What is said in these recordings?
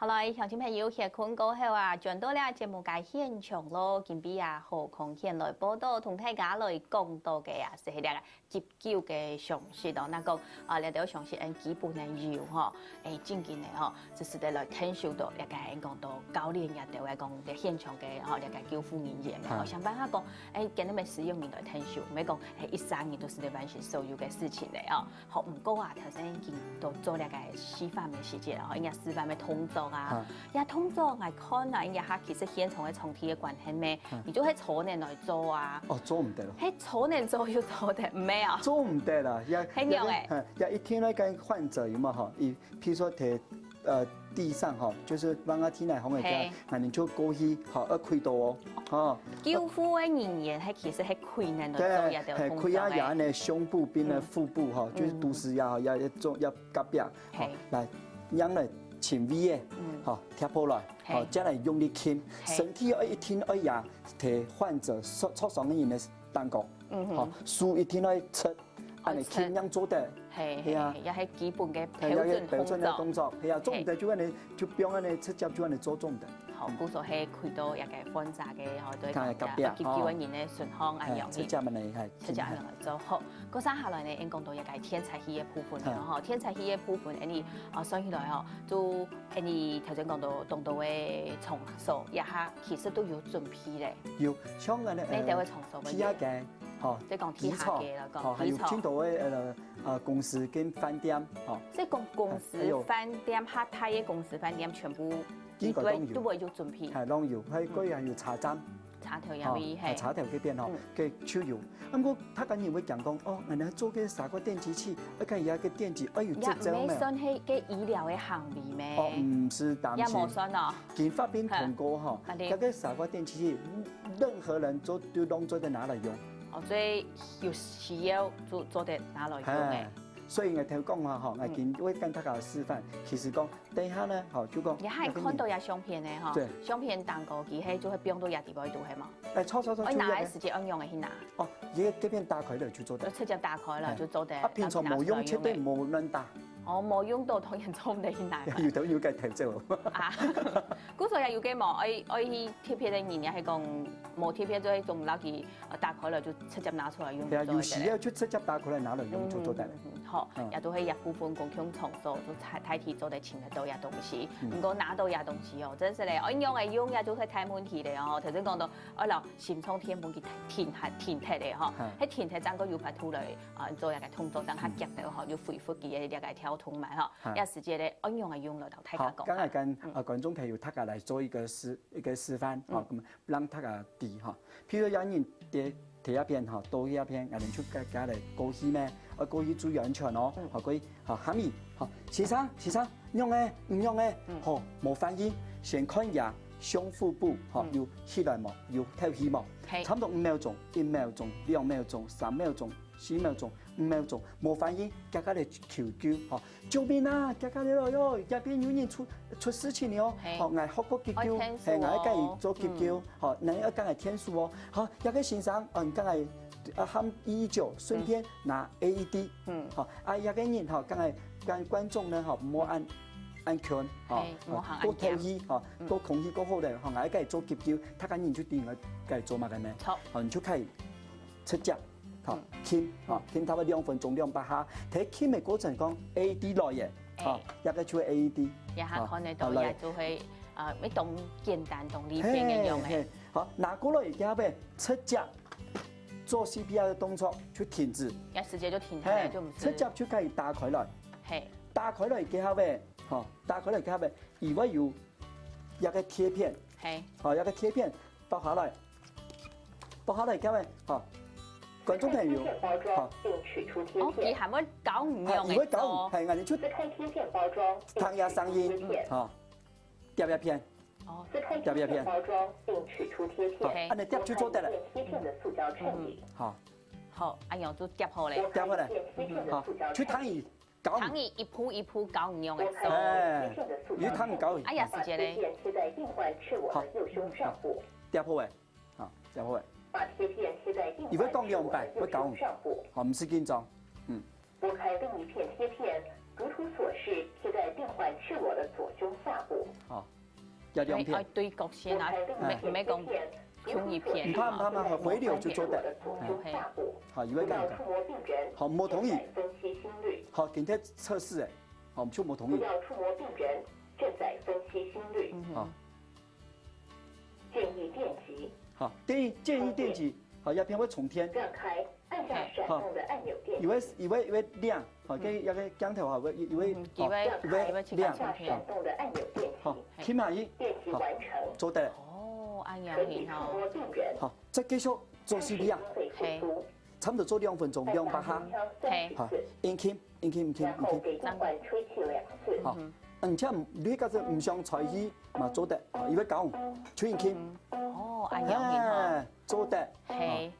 来，乡亲朋友歇困过后啊，转到了节目嘅现场咯，今比啊何空前来报道，同大家来讲到嘅啊是迄个急救嘅常识哦。那个啊，了到常识基本嘅有吼，正经嘅吼，就是得来听受到一个讲到教练也都会讲在现场嘅吼，一个救护人员嘅，想办法讲，今日咪使用人来听受，咪讲一三年都是在完成所有嘅事情嘅哦。好，唔过啊，头先已经都做了个示范嘅细节啦，应该示范嘅动作啊，也动作来看啊，应该它其实现场嘅重体嘅关系咩？你就喺坐年来做啊。哦，做唔得咯。喺坐年做要做得唔咩啊？做唔得啦，很牛诶。也一天咧跟患者有嘛哈，譬如说摕地上哈，就是让他天来红嘅嘅，那你就过去好要开刀哦，哦。救护嘅人員係其實係開年來做也都開下牙呢，胸部邊呢，腹部哈，就是肚臍呀，要做要夾邊，好來讓呢前 V 嘅，好貼破來，好將來用力傾，身體要一天二牙，替患者挫傷嘅人嘅蛋糕，好，數一天要出。按你傾樣做得，係啊，也係基本嘅標準嘅動作，係啊，做唔得就按你就標按你出腳就按你做唔得。好，故所係開到一個分扎嘅，嗬，對急救嘅人咧順康安樣嘅，出腳咪你係出腳安樣嚟做好。嗰三下來呢，應講到一個天才戲嘅部分啦，嗬，天才戲嘅部分，你啊想起來嗬，都你頭先講到動到嘅場所，一下其實都有準備咧。有，像個咧，你哋嘅場所乜嘢？好，即係講體下嘅啦，講還有青島嘅公司跟飯店，哦，即係講公司飯店、客泰嘅公司飯店全部都會有準備，係攏有，喺嗰樣有茶針。茶條也會係茶條嗰邊嗬，嘅超油。咁我他緊要會講講，哦，人哋做嘅啥個電機器，我看而家嘅電機，哎呦，這真咩？算係嘅醫療嘅行業咩？哦，唔是擔心。也冇算哦。研發邊通過嗬，嗰個啥個電機器，任何人做都攏做得拿嚟用。哦，所以有需要做得拿來用嘅。所以我聽講話嗬，我跟大家示範，其實講等下咧，嗬就講。也係看到有相片嘅嗬，相片蛋糕機係就係變到廿地位度係嘛？錯。我拿嘅時間應用嘅去拿。哦，而家邊打開嚟就做得。直接打開啦，就做得。啊，平常冇用，絕對冇亂打。我冇用到當然做唔得去拿。要計調啫喎。啊，嗰時候要幾忙，我貼片嘅人也係講冇貼片，就係仲攞佢打開嚟就直接拿出來用。係啊，有時要就直接打開嚟拿嚟用就做得。好，也都係一部分公共場所就太替做得清得到嘢東西，唔過拿到嘢東西哦，真係咧，我用嘅用也都係睇問題咧哦。頭先講到，我留心臟天門佢填鐵咧嗬，喺填鐵爭個要排吐嚟做一個動作，爭下夾到嗬，要恢復佢嘅一個跳通埋嗬。有時節咧，我用嘅用嚟就睇下講。剛才跟觀眾朋友大家來做一個示範，哦咁讓大家知嚇。譬如有人第一片嚇，到一片，人哋出街嚟過去咩？過去注意安全哦，學佢嚇喊咪嚇，先生用嘅唔用嘅，好冇反應，先看牙、胸腹部嚇，要起來冇，要透氣冇，差唔多5秒鐘、1秒鐘、2秒鐘、3秒鐘、4秒鐘、5秒鐘，冇反應，家嚟求救嚇，救命啊！家嚟咯喲，入邊有人出事情了哦，學嗌學個急救，係嗌計做急救，嚇，你要講係天數哦，好，一個先生，講係。喊119，順便拿 AED，好，一個人哈，剛才跟觀眾呢，哈，唔好按拳，哈，多透氣，哈，多空氣過後咧，哈，我哋做急救，他個人就點個做乜嘅咩？好，你就可以出腳，好，傾，好，傾差不多2分鐘200下，睇傾嘅過程講 AED 來嘅，好，一個就係 AED，一下看得到，也就會一種簡單動力片嘅用嘅，好，拿過來而家咩出腳。做 CPR 嘅動作就停止，一時間就停下來，就唔出腳就可以打開來，係打開來幾下咩？嚇，打開來幾下咩？如果有一個貼片，係，哦，一個貼片包下來幾下咩？嚇，觀眾朋友，嚇，並取出貼片，哦，佢係乜搞唔用嘅？如果搞唔係，我哋出撕開貼片包裝，彈下聲音，嚇，夾一片。哦，撕開貼片包裝並取出貼片，按你夾就做得了。貼片的塑膠襯底。好，按樣就夾好咧。夾好咧。好，去躺椅搞。躺椅一鋪一鋪搞唔用嘅。哎，你躺搞。哎呀，時間咧。貼在病患赤裸的右胸上部。夾好嘅，好，夾好嘅。把貼片貼在病患赤裸的右胸上部。如果講200，會搞。好，唔是緊張。撥開另一片貼片，如图所示，贴在病患赤裸的左胸下部。好，要两片。对角先啊，唔係講胸一片。唔怕嘛，回流就做得。好，一位干触摸病人。好，我同意。分析心率。好，今天测试哎，好，我们就我同意。不要触摸病人，正在分析心率。好。建议电击。好，建议电击。好，要偏会重天。让开，按下闪动的按钮电击。以为亮，好，跟一个钢头好，以为亮。下闪动的按钮电击。好，起码一。电击完成。做得。哦，按钮可以触摸病人。好，再继续做 CPR。差不多做2分钟，2把下。好，引擎。然后给病患吹气2次。好，而且你嗰陣唔想吹氣嘛做得，以為講吹引擎。哦，按钮片做得。係。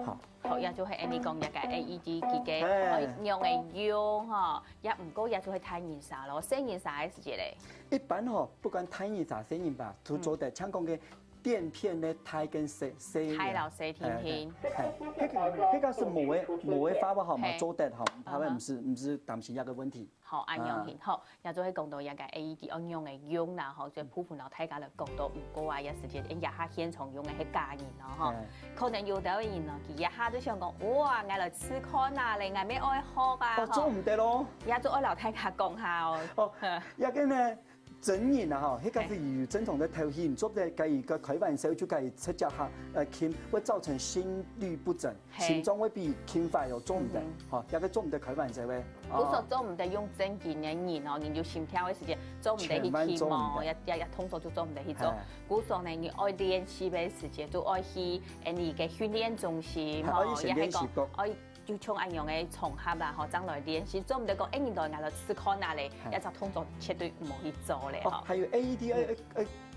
好。好，也就係你講一個 AED 佢嘅用嘅用嗬，也唔高，也就係太熱曬咯，聲熱曬嘅時節咧。一般嗬，不管太熱啥聲音吧，都做得。香港嘅墊片咧，太跟細。太老細天。係，個是無嘅法好嘛做得好，係咪唔是擔心一個問題？好，按樣片好，也就係講到一個 AED 按用嘅用啦，嗬，就部分老大家嚟講到唔高啊，有時節一下現場用嘅係假人咯，嗬，可能有啲人咯，佢一下都想講，哇，我嚟試看啊，你係咩愛學啊？哦，做唔得咯，也做愛老大家講下哦。哦，一個呢。整人啊，嗬，迄個是與正常的頭戲，做得介意個開玩笑就介意出腳下傾，會造成心律不整，心臟會比傾快又做唔得，嗬，一個做唔得開玩笑嘅。我說做唔得用正經嘅人哦，研究心跳嘅時間做唔得去傾哦，一通常就做唔得去做。古時呢，你愛練習嘅時間就愛去你嘅訓練中心哦，也係講愛。就從按樣嘅場合啦，嗬，將來練習做唔得講，年代嗌到試看下嚟，一就通常絕對唔好去做咧，嗬。還有 AED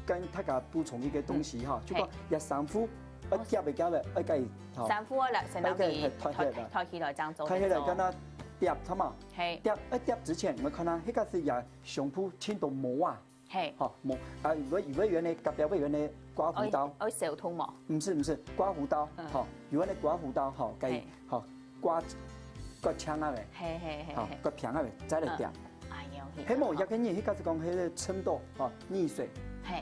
跟大家補充一個東西哈，就講日三呼，夾嘅夾嘅，計三呼啦，成日抬起來這樣做。抬起來跟他疊，係嘛？係。疊之前，我看下，迄個是也胸脯牽到毛啊。係。好毛啊！如果原來夾邊原來刮胡刀。愛小痛毛。唔是刮胡刀，好，如果你刮胡刀，好計好。刮槍啊咪，好刮片啊咪，再嚟掂。希望一個人，佢家是講佢嘅程度，嚇溺水，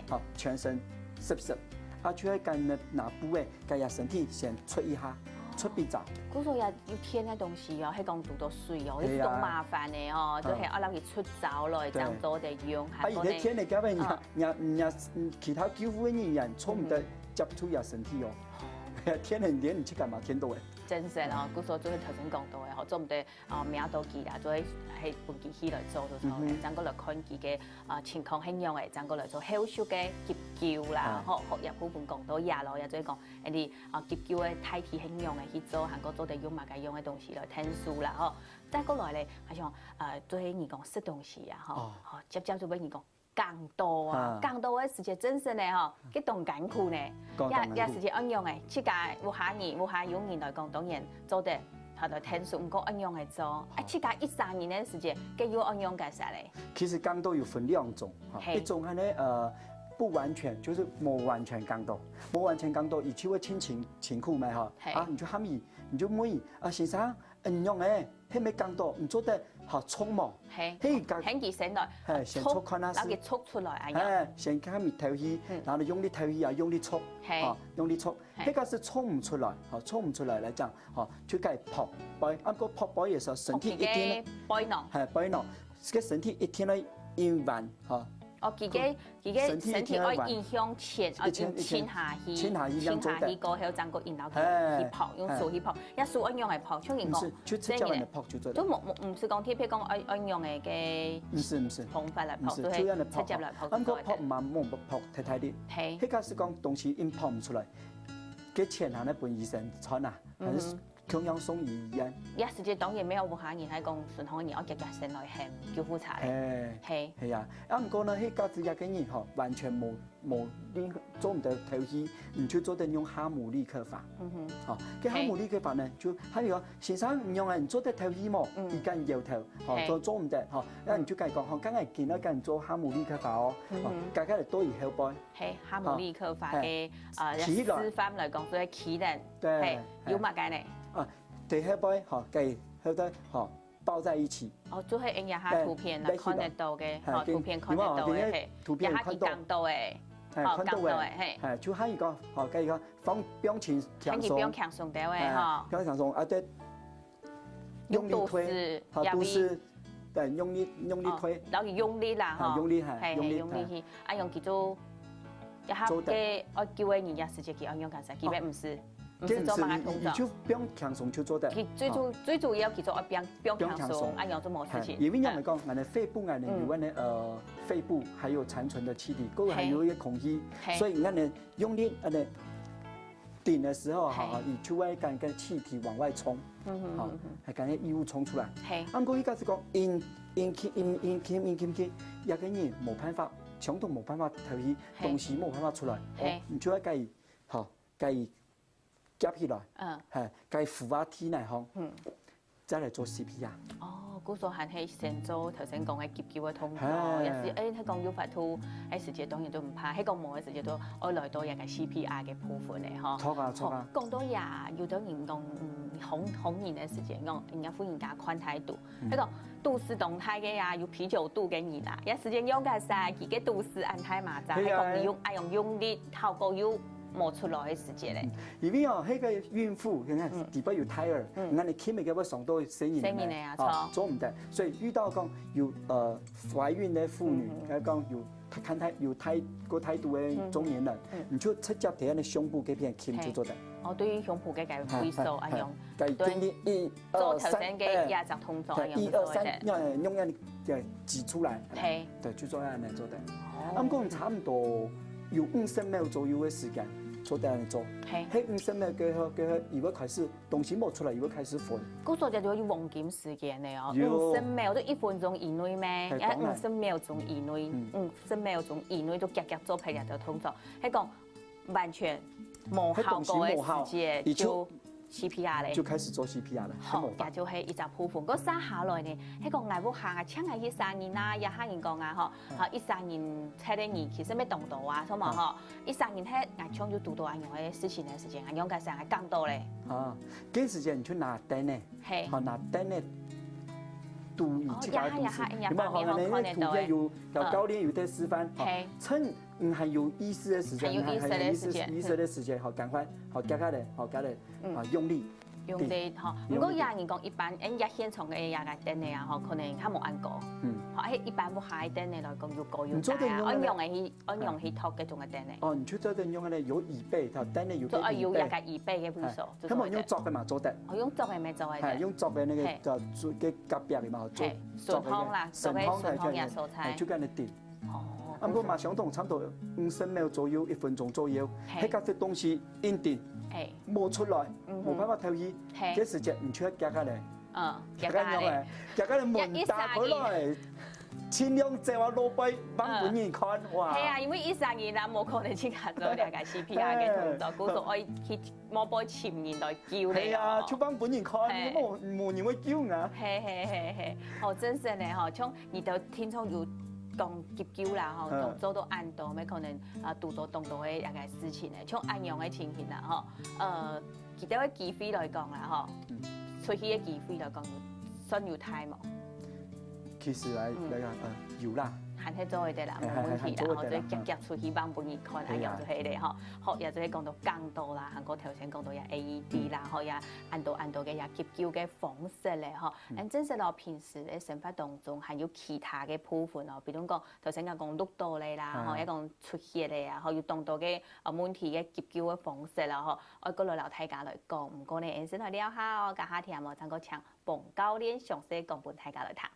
好全身濕，啊，就係跟哪部位，佢下身體先出一下，出邊走。嗰個要添嘅東西哦，係講多多水哦，呢種麻煩嘅哦，都係我諗佢出走來當做嚟用。啊，而家添嚟嘅話，其他救護人員錯唔得接觸下身體哦，添嚟連你去幹嘛添到嘅？真實哦，嗰個就係頭先講到嘅，嗬，做唔得瞄到佢啦，做係本機器來做就錯嘅，將過來看佢嘅情況係樣嘅，將過來做後續嘅急救啦，嗬，學入部分講到嘢咯，又再講啲急救嘅態勢係樣嘅去做，韓國做得用物嘅用嘅東西來聽數啦，嗬，再過來咧，係像做起你講食東西啊，嗬，接就俾你講。更多啊，更多嘅時間真實咧嗬，幾動艱苦呢，也時間應用嘅，即係有下用人來講，當然做得佢來聽數，唔過應用嘅做，即係1-3年嘅時間，幾有應用嘅啥咧？其實更多有分2種，一種係咧不完全，就是冇完全更多，冇完全更多，而且會清苦咪嗬，啊你就喊伊，你就問啊先生，應用嘅係咪更多？唔做得。好沖毛，係，輕佢先來，先搓看下先，攞佢搓出來啊樣，先看咪頭氣，然後用啲頭氣啊，用啲搓，用啲搓，呢個是沖唔出來，好沖唔出來嚟講，好就該泡，啱個泡嘅時候，身體一天，背囊，係背囊，個身體一天咧用完，嚇。哦，自己身體愛影響前，愛親下去過後，將個引流去泡，用水去泡，一水按用嚟泡，像人講，就直接嚟泡就做。都唔是講特別講按用嘅唔是方法嚟泡，都係直接嚟泡。按個泡唔冇泡太啲，係，迄個是講東西因泡唔出來，嘅錢行咧本醫生穿啊，還是同樣送醫院。一時間當然沒有無下人係講順康人，我日日先來喊救護車咧。係啊，啊唔過呢，迄個只一個人嗬，完全冇你做唔到頭戲，唔就做得用哈姆立克法。好，嘅哈姆立克法呢，就係如果先生唔用啊，你做得頭戲冇，而家搖頭，嗬，做唔得，嗬，啊你就計講，嗬，梗係見到人做哈姆立克法哦，大家嚟多而後背。係哈姆立克法嘅示範嚟講，所以企人係要乜嘅呢？啊，第後背嗬，計後得嗬，抱在一起。哦，就係影下圖片啦，看得到嘅，哦，圖片看得到嘅，係，圖片看到嘅，看到嘅，係，就喺一個，哦，計個放表情輕鬆，表情鬆啲嘅，哈，表情鬆，啊對，用力推，好，都是，對，用力推，然後用力啦，哈，用力係，用力去，啊用叫做，一下嘅，我叫嘅人家直接叫用緊曬，基本唔是。唔是做馬桶你就不用輕鬆去做的。最主要叫做不用輕鬆，按樣做冇事情。因為嚟講，我哋肺部我哋有我哋肺部還有殘存的氣體，嗰個還有一個空氣，所以我哋用力我哋頂的時候哈，你就會將個氣體往外衝，好，係將啲異物衝出來。按過依家是講引起，一個人冇辦法，腸都冇辦法透氣，東西冇辦法出來，你就要計，好計。夾起來，係計負壓體內行，再嚟做 CPR。哦，嗰個係先做頭先講嘅急救嘅動作，有時喺講要發吐，喺時節當然都唔怕，喺講冇嘅時節都愛來到人嘅 CPR 嘅部分嚟嗬。錯啊錯啊！講到呀，要到人講紅人嘅時節，講人家歡迎加寬態度，喺講都市動態嘅呀，有啤酒肚嘅人啦，有時間用嘅曬，自己都市安態嘛，就係講用用力效果要。冇出來嘅時節咧，因為哦，迄個孕婦，你看底部有胎兒，你看你起碼嘅要上到成年嚟啊，做唔得，所以遇到講有懷孕嘅婦女，講有胎肚嘅中年人，你就直接喺你胸部嗰邊鉗就做得。哦，對於胸部嘅計會數啊用，對，做頭先嘅壓紮動作啊用做嘅，用人嘅擠出來，對，就做樣嚟做得。咁講差唔多。有50秒左右嘅時間，做得嚟做。喺50秒過後，如果開始東西冇出來，如果開始瞓。嗰個就要黃金時間嚟哦，50秒都1分鐘以內咩？一50秒鐘以內，50秒鐘以內都夾做皮日嘅動作，係講完全冇效果嘅時間就。CPR 咧，就開始做 CPR 啦。好，也就係一集部分。嗰生下來呢，喺個外部下請係13年啦，也嚇人講啊，嗬，13年車啲年其實咩動到啊，所以嘛，嗬，13年喺外廠要讀到安樣嘅事情嘅時間，安樣嘅成係更多咧。啊，幾時間你去拿燈呢？係，好拿燈呢？讀以前嘅東西，咁啊，可能你圖嘅有教練有得示範，趁還有意識嘅時間，有意識嘅時間，好趕快，好夾下嚟，好夾嚟，啊用力，用力，嗬。如果有人講一般，一現場嘅廿個燈嚟啊，嗬，可能佢冇按過，喺一般冇下燈嚟來講要過要大啊，按用去托嘅種嘅燈嚟。哦，你出咗燈用嘅咧有椅背，頭燈咧有要廿個椅背嘅配數。咁我用作嘅嘛做得。我用作嘅咪做嘅。係用作嘅那個就做嘅夾邊嘅嘛做。順康啦，順康嘅素材。係就咁嚟點。哦。咁我馬上同差唔多50秒左右，1分鐘左右，喺嗰啲東西硬定，冇出來，冇辦法透氣，這時間唔出夾下嚟，夾下嚟門打開來，盡量借我攞杯幫本人看，哇！係啊，因為13年啦，冇可能即刻做兩個 CPR 嘅動作，故所我去摸杯前面來叫你。係啊，就幫本人看，冇人會叫啊。係，好真實咧，嗬，從你到聽眾有。講急救啦，嗬，動作都按到，咩可能啊，讀到動到嘅一個事情咧，從按樣嘅情形啦，嗬，其他嘅機會來講啦，嗬，出去嘅機會來講，需要time冇？其實嚟講，有啦。閒係做佢哋啦，冇問題啦，或者夾出去幫本人看下樣就係咧，嗬，學又就係講到更多啦，韓國頭先講到有 AED 啦，嗬，有按到嘅有急救嘅方式咧，嗬，咁真實我平時嘅生活當中係有其他嘅部分咯，比如講頭先講錄到你啦，嗬，一講出血嚟啊，嗬，要動到嘅問題嘅急救嘅方式啦，嗬，我嗰度留大家來講，唔過你先去了下哦，家下聽冇聽過唱幫教練詳細講俾大家來聽。